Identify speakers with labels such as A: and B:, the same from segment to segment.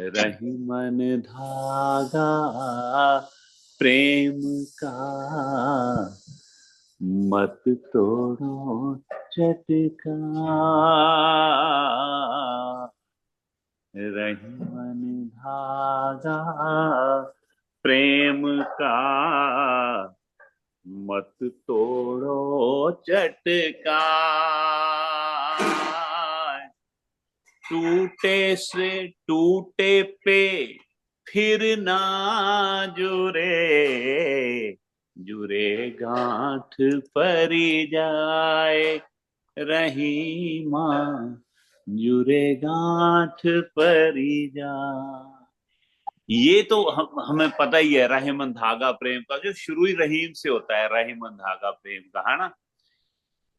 A: रही मन धागा प्रेम का, मत तोड़ो चटका। रही मन धागा प्रेम का, मत तोड़ो चटका। टूटे से टूटे पे फिर ना जुरे, जुरे गांठ परी जाए रहीमा, जुरे गांठ परी जाए। ये तो हमें पता ही है, रहीमन धागा प्रेम का जो शुरू ही रहीम से होता है, रहीमन धागा प्रेम का, है ना।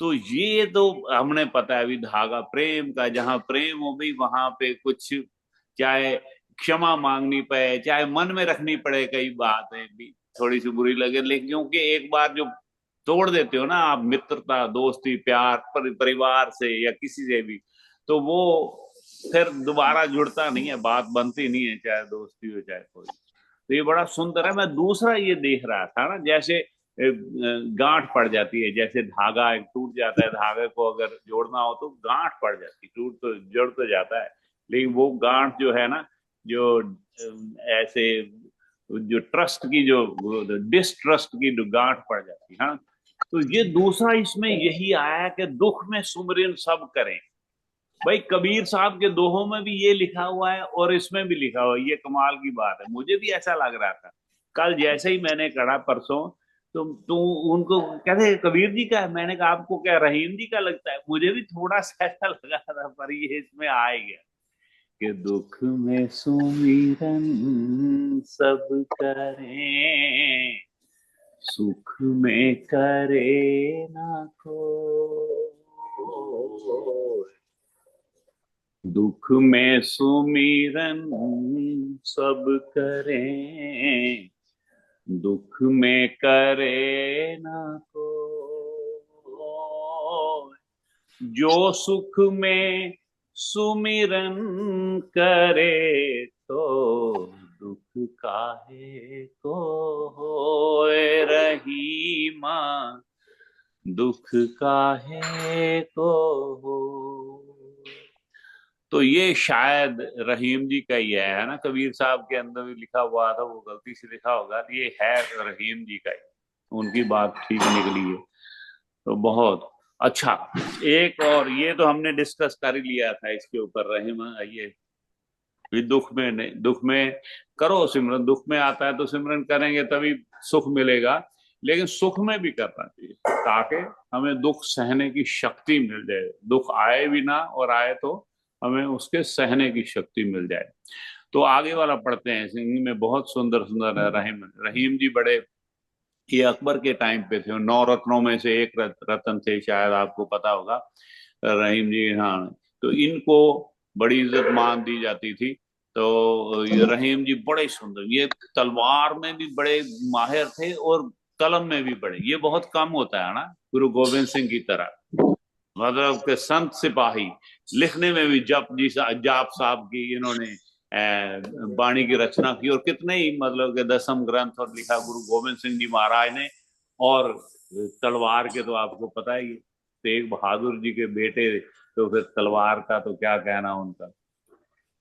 A: तो ये तो हमने पता है, अभी धागा प्रेम का, जहां प्रेम हो भी वहां पे कुछ, चाहे क्षमा मांगनी पड़े, चाहे मन में रखनी पड़े, कई बातें भी थोड़ी सी बुरी लगे, लेकिन क्योंकि एक बार जो तोड़ देते हो ना आप मित्रता, दोस्ती, प्यार, परिवार से या किसी से भी, तो वो फिर दोबारा जुड़ता नहीं है, बात बनती नहीं है, चाहे दोस्ती हो चाहे कोई। तो ये बड़ा सुंदर है। मैं दूसरा ये देख रहा था ना, जैसे गांठ पड़ जाती है, जैसे धागा एक टूट जाता है, धागे को अगर जोड़ना हो तो गांठ पड़ जाती है, टूट तो जुड़ तो जाता है, लेकिन वो गांठ जो है ना, जो ऐसे जो ट्रस्ट की, जो डिस्ट्रस्ट की जो गांठ पड़ जाती है, हाँ। तो ये दूसरा इसमें यही आया कि दुख में सुमरिन सब करें। भाई कबीर साहब के दोहों में भी ये लिखा हुआ है और इसमें भी लिखा हुआ है, ये कमाल की बात है। मुझे भी ऐसा लग रहा था कल, जैसे ही मैंने कहा परसों, तो उनको कहते कबीर जी का है, मैंने कहा आपको क्या रहीम जी का लगता है? मुझे भी थोड़ा सा ऐसा लगा था, पर ये इसमें आ ही गया कि दुख में सुमिरन सब करें, सुख में करे ना को। दुख में सुमिरन सब करें, दुख में करे ना को। जो सुख में सुमिरन करे, तो दुख काहे को होए रहीमा, दुख काहे को हो। तो ये शायद रहीम जी का ही है ना, कबीर साहब के अंदर भी लिखा हुआ था, वो गलती से लिखा होगा, तो ये है रहीम जी का ही, उनकी बात ठीक निकली है। तो बहुत अच्छा। एक और ये तो हमने डिस्कस कर ही लिया था इसके ऊपर, रहीम ये भी दुख में नहीं, दुख में करो सिमरन, दुख में आता है तो सिमरन करेंगे तभी सुख मिलेगा, लेकिन सुख में भी करना चाहिए ताकि हमें दुख सहने की शक्ति मिल जाए, दुख आए भी ना और आए तो हमें उसके सहने की शक्ति मिल जाए। तो आगे वाला पढ़ते हैं, सिंह में बहुत सुंदर सुंदर है। रहीम रहीम जी बड़े, ये अकबर के टाइम पे थे, 9 रत्नों में से एक रत्न थे, शायद आपको पता होगा, रहीम जी, हाँ। तो इनको बड़ी इज्जत मान दी जाती थी। तो ये रहीम जी बड़े सुंदर, ये तलवार में भी बड़े माहिर थे और कलम में भी बड़े, ये बहुत कम होता है ना गुरु गोविंद सिंह की तरह, मतलब के संत सिपाही। लिखने में भी जप जी जाप साहब की इन्होंने वाणी की रचना की, और कितने ही मतलब के 10म ग्रंथ और लिखा गुरु गोविंद सिंह जी महाराज ने। और तलवार के तो आपको पता ही है, तेग बहादुर जी के बेटे, तो फिर तलवार का तो क्या कहना उनका।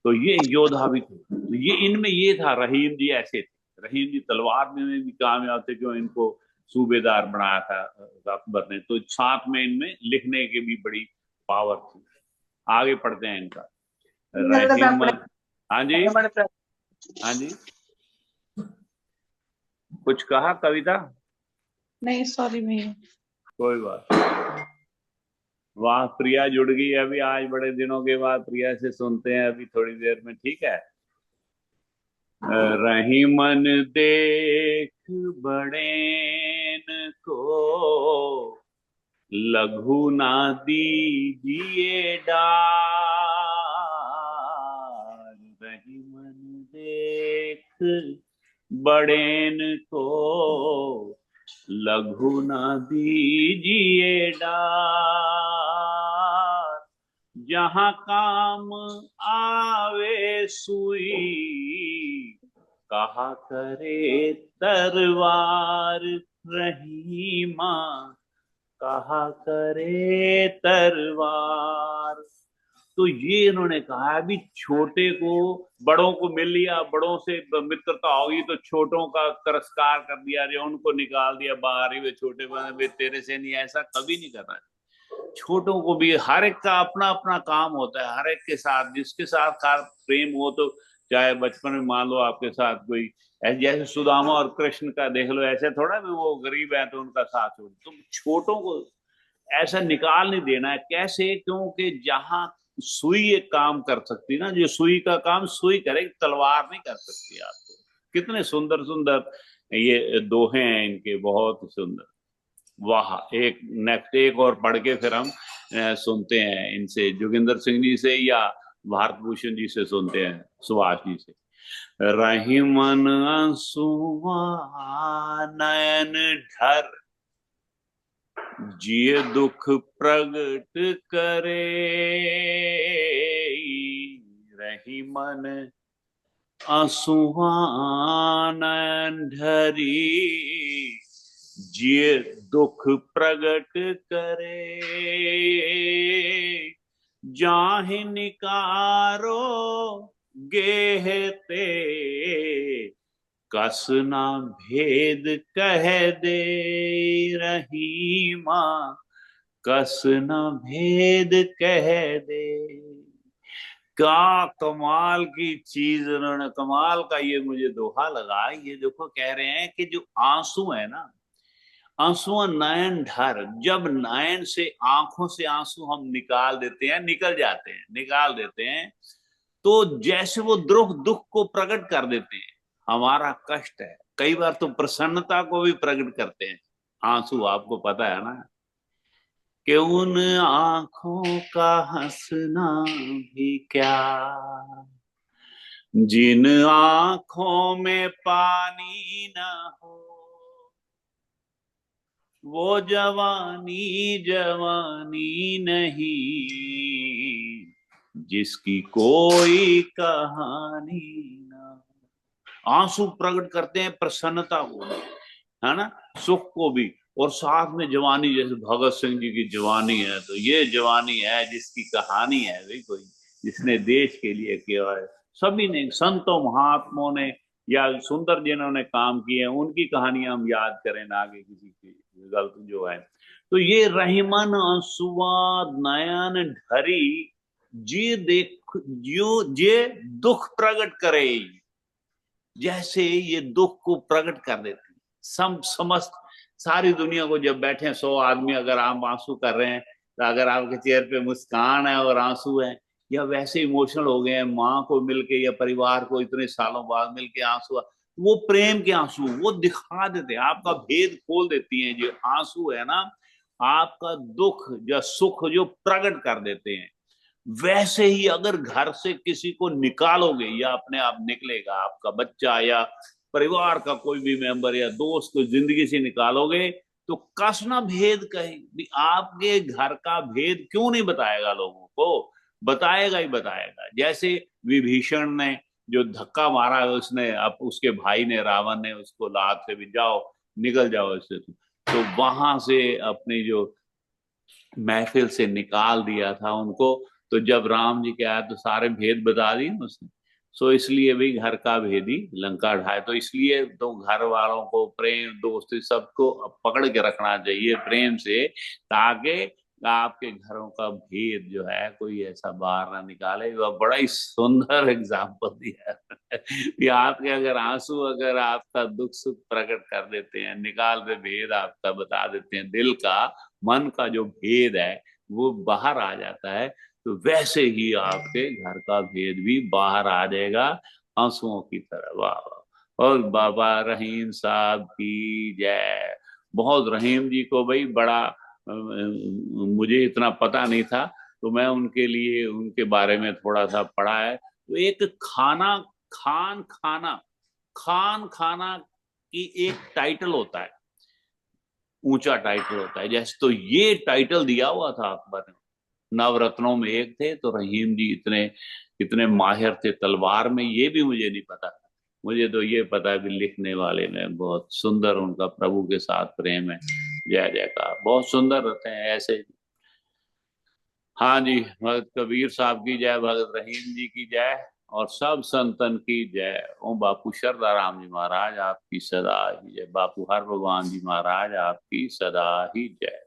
A: तो ये योद्धा भी थे, तो ये इनमें ये था, रहीम जी ऐसे थे। रहीम जी तलवार में भी कामयाब थे, क्यों इनको सूबेदार बनाया था अकबर ने, तो साथ में इनमें लिखने की भी बड़ी पावर थी। आगे पढ़ते हैं इनका, रहीम। हाँ जी, हाँ जी, कुछ कहा कविता?
B: नहीं सॉरी भैया।
A: कोई बात। वाह, प्रिया जुड़ गई अभी, आज बड़े दिनों के बाद प्रिया से सुनते हैं अभी थोड़ी देर में, ठीक है। रहीमन देख बड़ेन को, लघु ना दीजिए डार। रहीमन देख बड़ेन को, लघु ना दीजिए डार। जहां काम आवे सुई, कहा करे तरवार रहीमा, कहा करे तरवार। तो ये इन्होंने कहा अभी छोटे को, बड़ों को मिल लिया, बड़ों से मित्रता होगी तो छोटों का तिरस्कार कर दिया, जो उनको निकाल दिया बाहर ही, वे छोटे बने वे तेरे से नहीं, ऐसा कभी नहीं करना। छोटों को भी, हर एक का अपना अपना काम होता है, हर एक के साथ जिसके साथ खास प्रेम हो, तो चाहे बचपन में मान लो आपके साथ कोई, जैसे सुदामा और कृष्ण का देख लो, ऐसे थोड़ा भी वो गरीब है तो उनका साथ छोड़, तुम छोटों को ऐसा निकाल नहीं देना है। कैसे? क्योंकि जहां सुई एक काम कर सकती ना, जो सुई का काम सुई करे, तलवार नहीं कर सकती। आपको कितने सुंदर सुंदर ये दोहे हैं इनके, बहुत सुंदर। वाह! एक नेक्स्ट एक और पढ़ के फिर हम सुनते हैं इनसे, जोगिंदर सिंह जी से या भारत भूषण जी से सुनते हैं, सुभाष जी से। रहीमन आंसुआ नयन ढर, जिय दुख प्रगट करे, रहीमन आंसुआ नयन ढरी, जिय दुख प्रगट करे, जाहि निकारो गेहते, कस ना भेद कह दे रहीमा, कस न भेद कह दे। क्या कमाल की चीज उन्होंने, कमाल का ये मुझे दोहा लगा। ये देखो कह रहे हैं कि जो आंसू है ना, आंसू नयन ढर, जब नयन से, आंखों से आंसू हम निकाल देते हैं, निकल जाते हैं, निकाल देते हैं, तो जैसे वो दुख दुख को प्रकट कर देते हैं। हमारा कष्ट है, कई बार तो प्रसन्नता को भी प्रकट करते हैं आंसू, आपको पता है ना, कि उन आंखों का हंसना भी क्या, जिन आंखों में पानी ना हो, वो जवानी जवानी नहीं, जिसकी कोई कहानी ना। आंसू प्रकट करते हैं प्रसन्नता को, है ना, सुख को भी, और साथ में जवानी, जैसे भगत सिंह जी की जवानी है, तो ये जवानी है जिसकी कहानी है भाई, कोई जिसने देश के लिए किया है। सभी ने, संतों महात्माओं ने या सुंदर जिन्होंने काम किए हैं, उनकी कहानियां हम याद करें ना, आगे किसी की गलत जो है। तो ये रहीमन आंसुआ नयन ढरी, जी देख जो जे दुख प्रकट करे, जैसे ये दुख को प्रकट कर देती, समस्त सारी दुनिया को, जब बैठे 100 आदमी, अगर आप आंसू कर रहे हैं, तो अगर आपके चेहरे पे मुस्कान है और आंसू है, या वैसे इमोशनल हो गए हैं, माँ को मिलके या परिवार को इतने सालों बाद मिलके आंसू, वो प्रेम के आंसू, वो दिखा देते हैं, आपका भेद खोल देती हैं। जो आंसू है ना, आपका दुख या सुख जो प्रकट कर देते हैं। वैसे ही अगर घर से किसी को निकालोगे, या अपने आप निकलेगा, आपका बच्चा या परिवार का कोई भी मेंबर या दोस्त को जिंदगी से निकालोगे, तो कसना भेद कहे भी, आपके घर का भेद क्यों नहीं बताएगा लोगों को? बताएगा ही बताएगा। जैसे विभीषण ने जो धक्का मारा, उसने, अब उसके भाई ने, रावण ने उसको लात से भी, जाओ निकल जाओ इससे, तो वहां से अपनी जो महफिल से निकाल दिया था उनको। तो जब राम जी के आए तो सारे भेद बता दिए उसने। सो इसलिए भी घर का भेदी लंका ढाए, तो इसलिए तो घर वालों को, प्रेम दोस्ती सबको पकड़ के रखना चाहिए प्रेम से, ताकि आपके घरों का भेद जो है कोई ऐसा बाहर ना निकाले। वह बड़ा ही सुंदर एग्जाम्पल दिया है कि आपके अगर आंसू, अगर आपका दुख सुख प्रकट कर देते हैं, निकाल दे, भेद आपका बता देते हैं, दिल का, मन का जो भेद है वो बाहर आ जाता है, तो वैसे ही आपके घर का भेद भी बाहर आ जाएगा आंसुओं की तरह। वाह वाह! और बाबा रहीम साहब की जय। बहुत, रहीम जी को भाई बड़ा, मुझे इतना पता नहीं था, तो मैं उनके लिए, उनके बारे में थोड़ा सा पढ़ा है। तो एक खाना, खान खाना, खान खाना की एक टाइटल होता है, ऊंचा टाइटल होता है, जैसे, तो ये टाइटल दिया हुआ था अकबर ने। नवरत्नों में एक थे, तो रहीम जी इतने कितने माहिर थे तलवार में, ये भी मुझे नहीं पता। मुझे तो ये पता है कि लिखने वाले ने बहुत सुंदर, उनका प्रभु के साथ प्रेम है। जय जयकार, बहुत सुंदर रहते हैं ऐसे। हाँ जी, भगत कबीर साहब की जय, भगत रहीम जी की जय, और सब संतन की जय। ओम बापू शरदा राम जी महाराज आपकी सदा ही जय। बापू हर भगवान जी महाराज आपकी सदा ही जय।